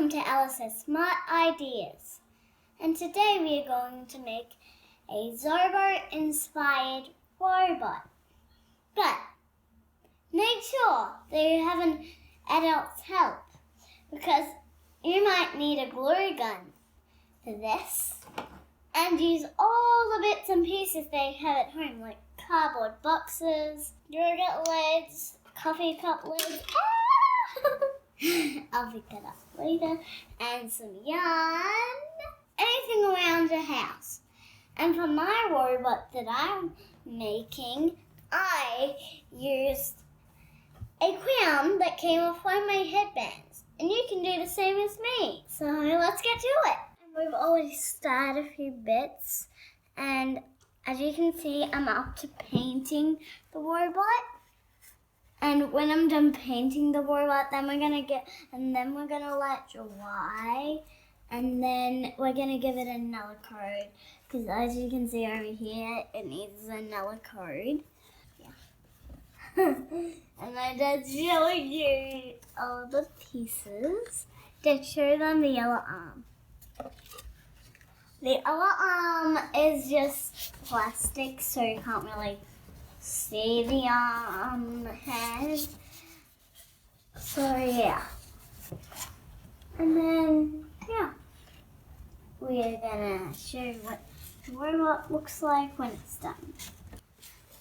welcome to Alice's Smart Ideas. And today we are going to make a Zobo-inspired robot. But make sure that you have an adult's help, because you might need a glue gun for this and use all the bits and pieces they have at home, like cardboard boxes, yogurt lids, coffee cup lids. I'll pick that up later. And some yarn. Anything around your house. And for my robot that I'm making, I used a crown that came off one of my headbands. And you can do the same as me. So let's get to it. And we've already started a few bits. And as you can see, I'm up to painting the robot. And when I'm done painting the robot, then we're gonna let it dry, and then we're gonna give it another coat. Because as you can see over here, it needs another coat. Yeah. And I just show you all the pieces. Just show them the yellow arm. The other arm is just plastic, so you can't really see the head. So yeah. And then we are gonna show you what the robot looks like when it's done.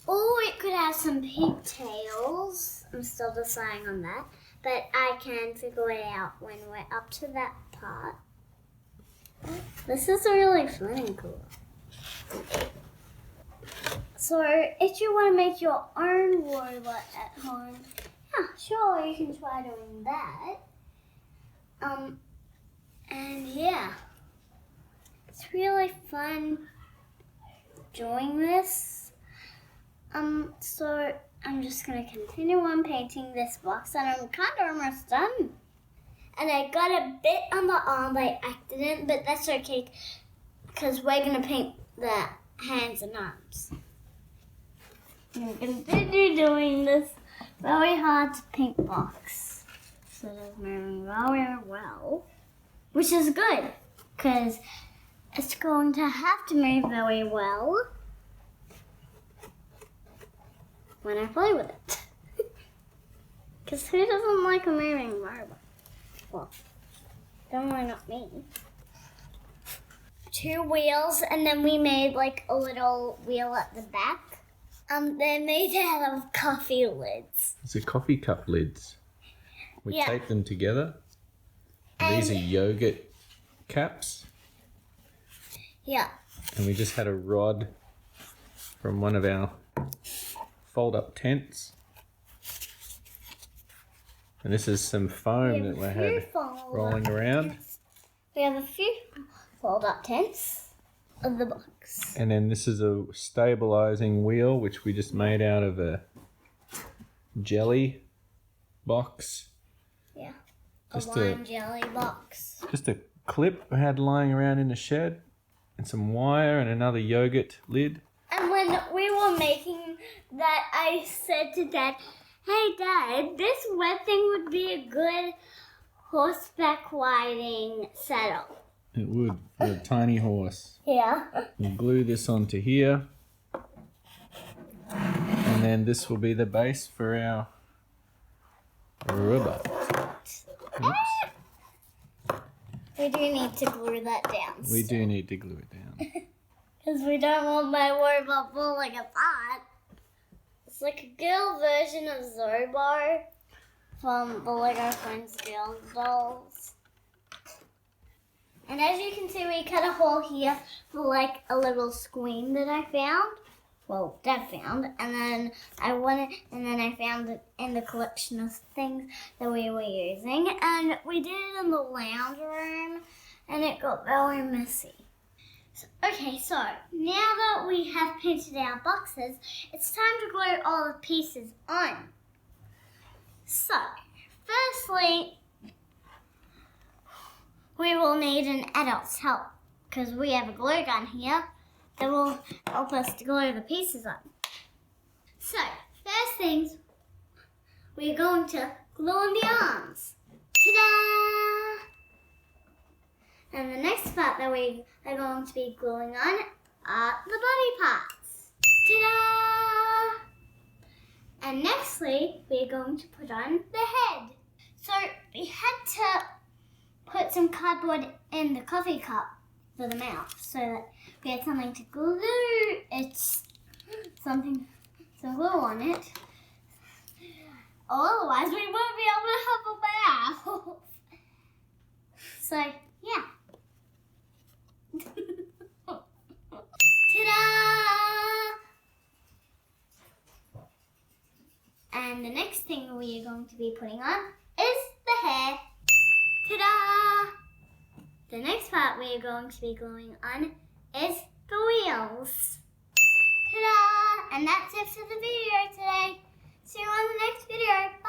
Or it could have some pigtails. I'm still deciding on that, but I can figure it out when we're up to that part. This is really fun and cool. So if you want to make your own robot at home, yeah, sure, you can try doing that. And yeah, it's really fun doing this. So I'm just going to continue on painting this box, and I'm kind of almost done. And I got a bit on the arm by accident, but that's okay, because we're going to paint the hands and arms. I'm going to continue doing this very hard to paint box. So it's moving very well, which is good, because it's going to have to move very well when I play with it. Because who doesn't like a moving robot? Well, definitely not me. 2 wheels, and then we made like a little wheel at the back. They're made out of coffee lids. It's a coffee cup lids. We tape them together. And these are yogurt caps. Yeah. And we just had a rod from one of our fold-up tents. And this is some foam that we had rolling around. We have a few fold-up tents of the box. And then this is a stabilizing wheel, which we just made out of a jelly box. Yeah, just a lime jelly box. Just a clip we had lying around in the shed, and some wire and another yogurt lid. And when we were making that, I said to Dad, "Hey Dad, this red thing would be a good horseback riding saddle." It would, for a tiny horse. Yeah. We'll glue this onto here. And then this will be the base for our robot. Oops. We do need to glue that down. We do need to glue it down. Because we don't want my robot falling apart. It's like a girl version of Zobo from the Lego Friends Girls dolls. And as you can see, we cut a hole here for like a little screen that I found. Well, Dad found, and then I found it in the collection of things that we were using, and we did it in the lounge room, and it got very messy. Okay, so now that we have painted our boxes, it's time to glue all the pieces on. So, firstly, we will need an adult's help, because we have a glue gun here that will help us to glue the pieces on. So, first things, we're going to glue on the arms. Ta-da! And the next part that we are going to be gluing on are the body parts. Ta-da! And nextly, we're going to put on the head. So we had to put some cardboard in the coffee cup for the mouth so that we had something to glue some glue on it. Otherwise, we won't be able to have a mouth. So, yeah. Ta-da! And the next thing we are going to be putting on is the hair. Ta-da! The next part we are going to be gluing on is the wheels. Ta-da! And that's it for the video today. See you on the next video.